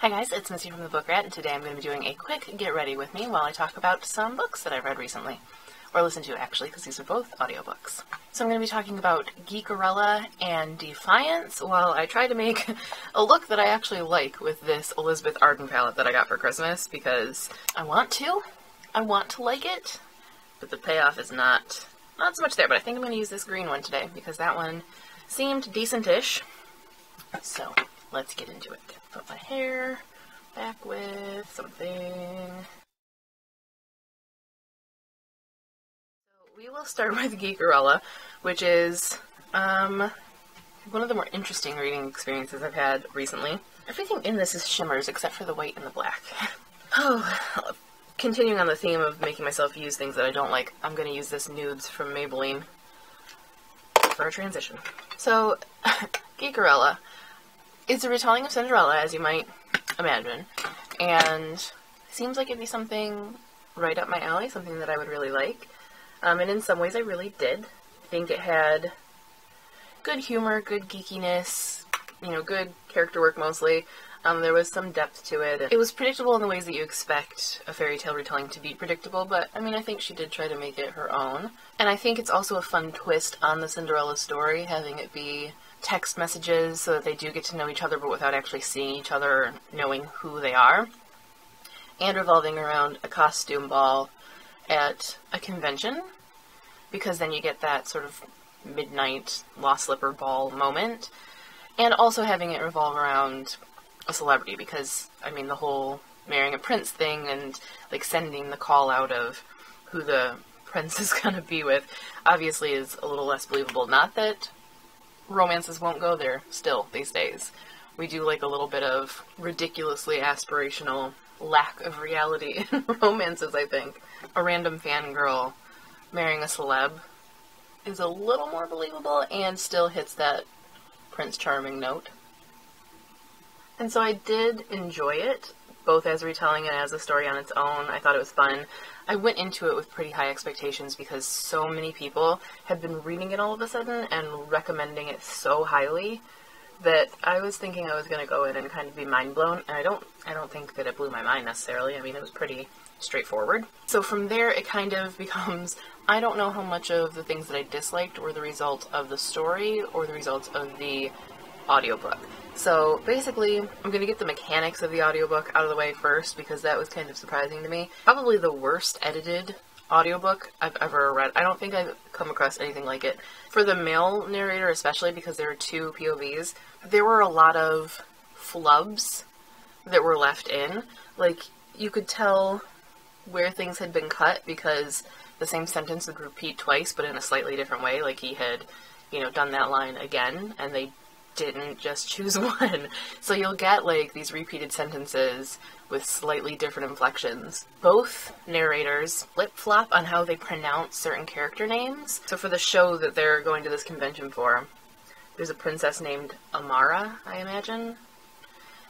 Hi guys, it's Misty from the Book Rat, and today I'm going to be doing a quick get ready with me while I talk about some books that I've read recently. Or listened to, actually, because these are both audiobooks. So I'm going to be talking about Geekerella and Defiance while I try to make a look that I actually like with this Elizabeth Arden palette that I got for Christmas, because I want to like it, but the payoff is not so much there. But I think I'm going to use this green one today, because that one seemed decent-ish. So let's get into it. Put my hair back with something. So we will start with Geekerella, which is one of the more interesting reading experiences I've had recently. Everything in this is shimmers except for the white and the black. Oh, continuing on the theme of making myself use things that I don't like, I'm going to use this Nudes from Maybelline for a transition. So, Geekerella. It's a retelling of Cinderella, as you might imagine, and seems like it'd be something right up my alley, something that I would really like. And in some ways I really did. I think it had good humor, good geekiness, you know, good character work mostly. There was some depth to it. It was predictable in the ways that you expect a fairy tale retelling to be predictable, but I mean, I think she did try to make it her own. And I think it's also a fun twist on the Cinderella story, having it be text messages so that they do get to know each other but without actually seeing each other or knowing who they are, and revolving around a costume ball at a convention, because then you get that sort of midnight lost slipper ball moment, and also having it revolve around a celebrity, because I mean the whole marrying a prince thing and like sending the call out of who the prince is gonna be with obviously is a little less believable. Not that romances won't go there still these days. We do like a little bit of ridiculously aspirational lack of reality in romances, I think. A random fangirl marrying a celeb is a little more believable and still hits that Prince Charming note. And so I did enjoy it, both as a retelling and as a story on its own. I thought it was fun. I went into it with pretty high expectations because so many people had been reading it all of a sudden and recommending it so highly that I was thinking I was going to go in and kind of be mind blown, and I don't think that it blew my mind necessarily. I mean, it was pretty straightforward. So from there it kind of becomes, I don't know how much of the things that I disliked were the result of the story or the result of the audiobook. So basically, I'm going to get the mechanics of the audiobook out of the way first, because that was kind of surprising to me. Probably the worst edited audiobook I've ever read. I don't think I've come across anything like it. For the male narrator especially, because there are two POVs, there were a lot of flubs that were left in. Like, you could tell where things had been cut because the same sentence would repeat twice, but in a slightly different way. Like, he had, you know, done that line again, and they didn't just choose one. So you'll get like these repeated sentences with slightly different inflections. Both narrators flip-flop on how they pronounce certain character names. So for the show that they're going to this convention for, there's a princess named Amara, I imagine,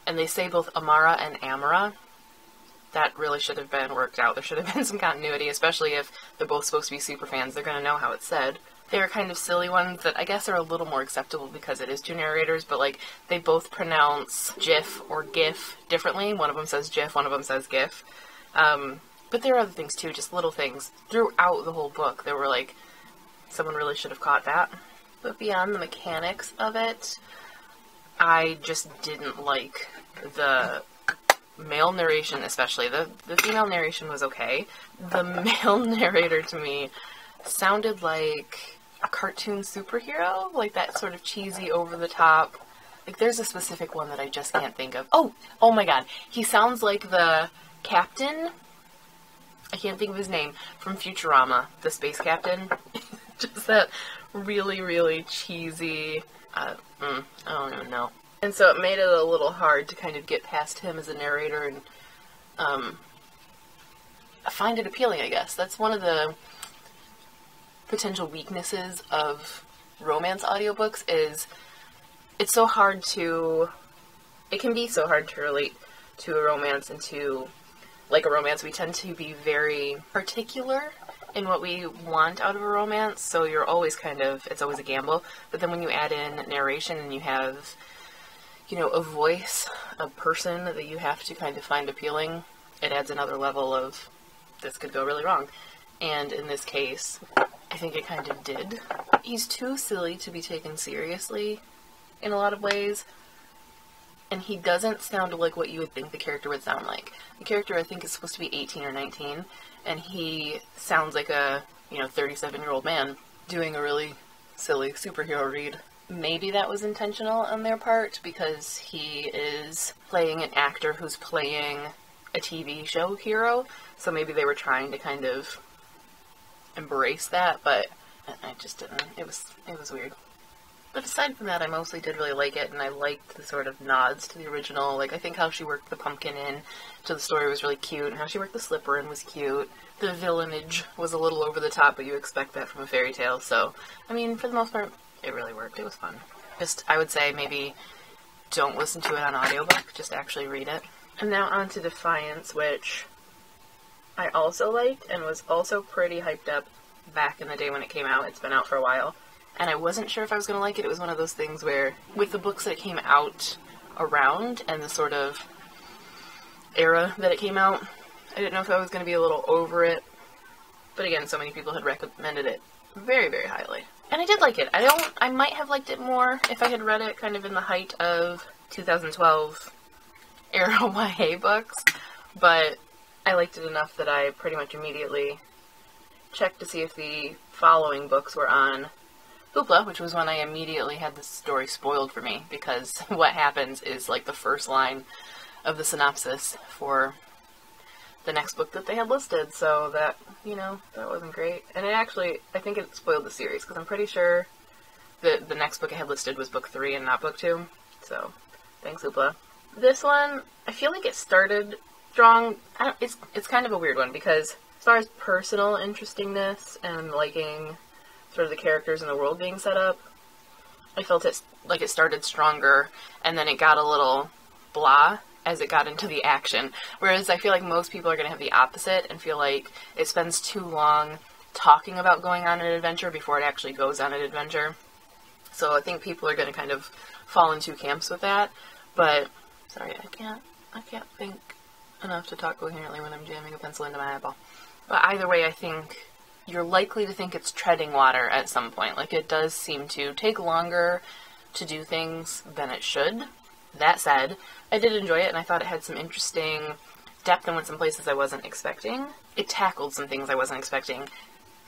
and they say both Amara and Amara. That really should have been worked out. There should have been some continuity, especially if they're both supposed to be super fans. They're going to know how it's said. They're kind of silly ones that I guess are a little more acceptable because it is two narrators, but like they both pronounce GIF or GIF differently. One of them says GIF, one of them says GIF. But there are other things too, just little things. Throughout the whole book, there were like, someone really should have caught that. But beyond the mechanics of it, I just didn't like the male narration, especially. The female narration was okay. The male narrator to me sounded like a cartoon superhero, like that sort of cheesy, over-the-top. Like, there's a specific one that I just can't think of. Oh my god. He sounds like the captain, I can't think of his name, from Futurama, the space captain. Just that really, really cheesy, I don't even know. And so it made it a little hard to kind of get past him as a narrator and find it appealing, I guess. That's one of the potential weaknesses of romance audiobooks, is it's so hard to, it can be so hard to relate to a romance, and to like a romance we tend to be very particular in what we want out of a romance, so you're always kind of, it's always a gamble. But then when you add in narration and you have, you know, a voice, a person that you have to kind of find appealing, it adds another level of this could go really wrong. And in this case, I think it kind of did. He's too silly to be taken seriously in a lot of ways, and he doesn't sound like what you would think the character would sound like. The character, I think, is supposed to be 18 or 19, and he sounds like a, you know, 37-year-old man doing a really silly superhero read. Maybe that was intentional on their part, because he is playing an actor who's playing a TV show hero, so maybe they were trying to kind of embrace that, but I just didn't. It was weird. But aside from that, I mostly did really like it, and I liked the sort of nods to the original. Like, I think how she worked the pumpkin in to the story was really cute, and how she worked the slipper in was cute. The villainage was a little over the top, but you expect that from a fairy tale, so, I mean, for the most part, it really worked. It was fun. Just, I would say, maybe don't listen to it on audiobook, just actually read it. And now on to Defiance, which I also liked, and was also pretty hyped up back in the day when it came out. It's been out for a while. And I wasn't sure if I was going to like it. It was one of those things where, with the books that came out around, and the sort of era that it came out, I didn't know if I was going to be a little over it. But again, so many people had recommended it very, very highly. And I did like it. I might have liked it more if I had read it kind of in the height of 2012 era YA books. But I liked it enough that I pretty much immediately checked to see if the following books were on Hoopla, which was when I immediately had the story spoiled for me, because what happens is like the first line of the synopsis for the next book that they had listed, so that, you know, that wasn't great. And it actually, I think it spoiled the series, because I'm pretty sure that the next book I had listed was book 3 and not book 2, so thanks Hoopla. This one, I feel like it started strong. It's kind of a weird one, because as far as personal interestingness and liking sort of the characters and the world being set up, I felt it like it started stronger, and then it got a little blah as it got into the action. Whereas I feel like most people are going to have the opposite and feel like it spends too long talking about going on an adventure before it actually goes on an adventure. So I think people are going to kind of fall in two camps with that. But, sorry, I can't think enough to talk coherently when I'm jamming a pencil into my eyeball. But either way, I think you're likely to think it's treading water at some point. Like, it does seem to take longer to do things than it should. That said, I did enjoy it, and I thought it had some interesting depth and went some places I wasn't expecting. It tackled some things I wasn't expecting.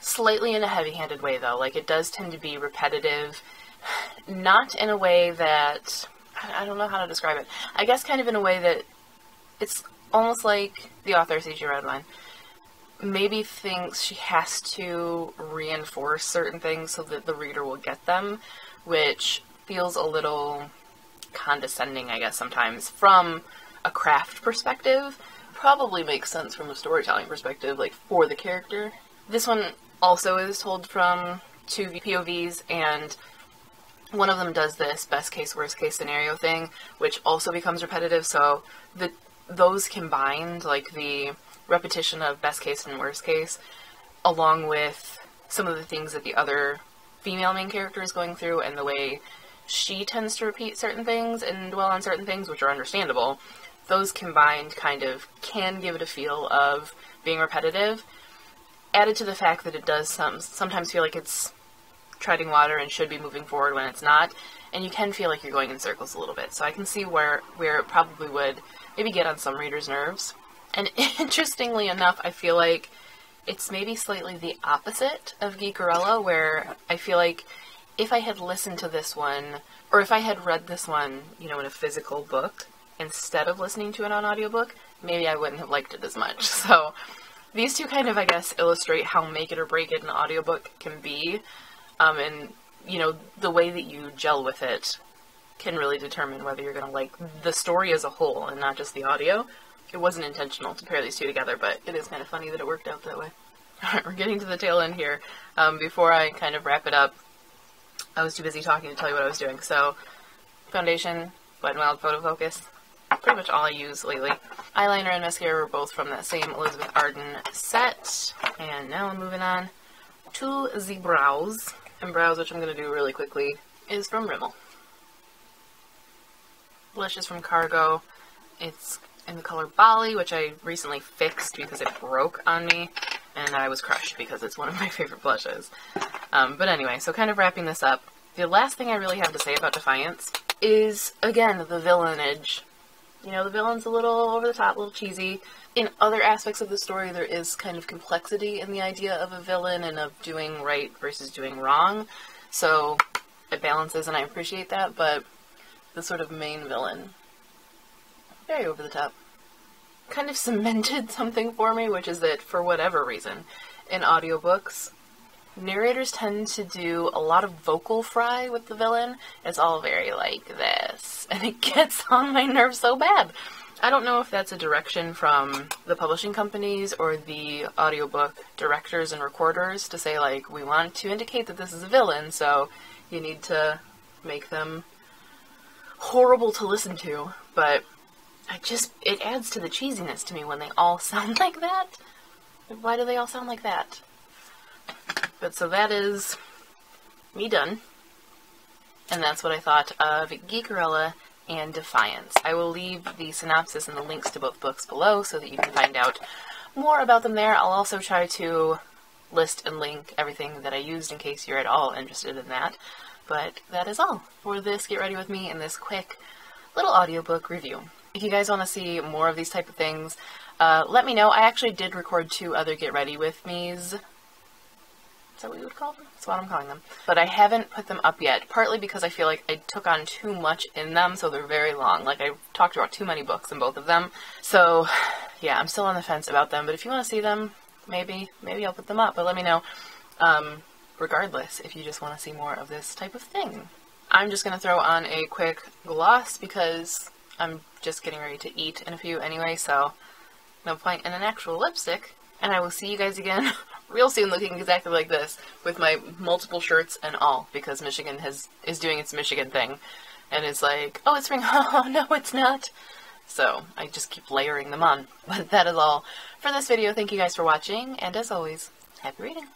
Slightly in a heavy-handed way, though. Like, it does tend to be repetitive. Not in a way that... I don't know how to describe it. I guess kind of in a way that it's almost like the author, C.G. Redwine, maybe thinks she has to reinforce certain things so that the reader will get them, which feels a little condescending, I guess, sometimes. From a craft perspective, probably makes sense from a storytelling perspective, like, for the character. This one also is told from two POVs, and one of them does this best case, worst case scenario thing, which also becomes repetitive, so those combined, like the repetition of best case and worst case, along with some of the things that the other female main character is going through, and the way she tends to repeat certain things and dwell on certain things, which are understandable, those combined kind of can give it a feel of being repetitive, added to the fact that it does sometimes feel like it's treading water and should be moving forward when it's not, and you can feel like you're going in circles a little bit. So I can see where it probably would maybe get on some readers' nerves. And interestingly enough, I feel like it's maybe slightly the opposite of Geekerella, where I feel like if I had listened to this one, or if I had read this one, you know, in a physical book, instead of listening to it on audiobook, maybe I wouldn't have liked it as much. So these two kind of, I guess, illustrate how make it or break it an audiobook can be. And, you know, the way that you gel with it can really determine whether you're going to like the story as a whole and not just the audio. It wasn't intentional to pair these two together, but it is kind of funny that it worked out that way. Alright, we're getting to the tail end here. Before I kind of wrap it up, I was too busy talking to tell you what I was doing. So, foundation, Wet n Wild Photofocus, pretty much all I use lately. Eyeliner and mascara were both from that same Elizabeth Arden set. And now I'm moving on to the brows. And brows, which I'm going to do really quickly, is from Rimmel. blush is from Cargo. It's in the color Bali, which I recently fixed because it broke on me, and I was crushed because it's one of my favorite blushes. But anyway, so kind of wrapping this up, the last thing I really have to say about Defiance is, again, the villainage. You know, the villain's a little over the top, a little cheesy. In other aspects of the story, there is kind of complexity in the idea of a villain and of doing right versus doing wrong. So it balances, and I appreciate that, but the sort of main villain, very over the top. Kind of cemented something for me, which is that, for whatever reason, in audiobooks, narrators tend to do a lot of vocal fry with the villain. It's all very like this, and it gets on my nerves so bad. I don't know if that's a direction from the publishing companies or the audiobook directors and recorders to say, like, we want to indicate that this is a villain, so you need to make them horrible to listen to, but it adds to the cheesiness to me when they all sound like that. Why do they all sound like that? But so that is me done. And that's what I thought of Geekerella and Defiance. I will leave the synopsis and the links to both books below so that you can find out more about them there. I'll also try to list and link everything that I used in case you're at all interested in that. But that is all for this Get Ready With Me in this quick little audiobook review. If you guys want to see more of these type of things, let me know. I actually did record 2 other Get Ready With Me's. Is that what you would call them? That's what I'm calling them. But I haven't put them up yet, partly because I feel like I took on too much in them, so they're very long. Like, I talked about too many books in both of them. So, yeah, I'm still on the fence about them, but if you want to see them, maybe I'll put them up, but let me know. Regardless, if you just want to see more of this type of thing. I'm just going to throw on a quick gloss because I'm just getting ready to eat in a few anyway, so no point in an actual lipstick. And I will see you guys again real soon looking exactly like this with my multiple shirts and all, because Michigan is doing its Michigan thing. And it's like, oh, it's spring. Oh, no, it's not. So I just keep layering them on. But that is all for this video. Thank you guys for watching, and as always, happy reading.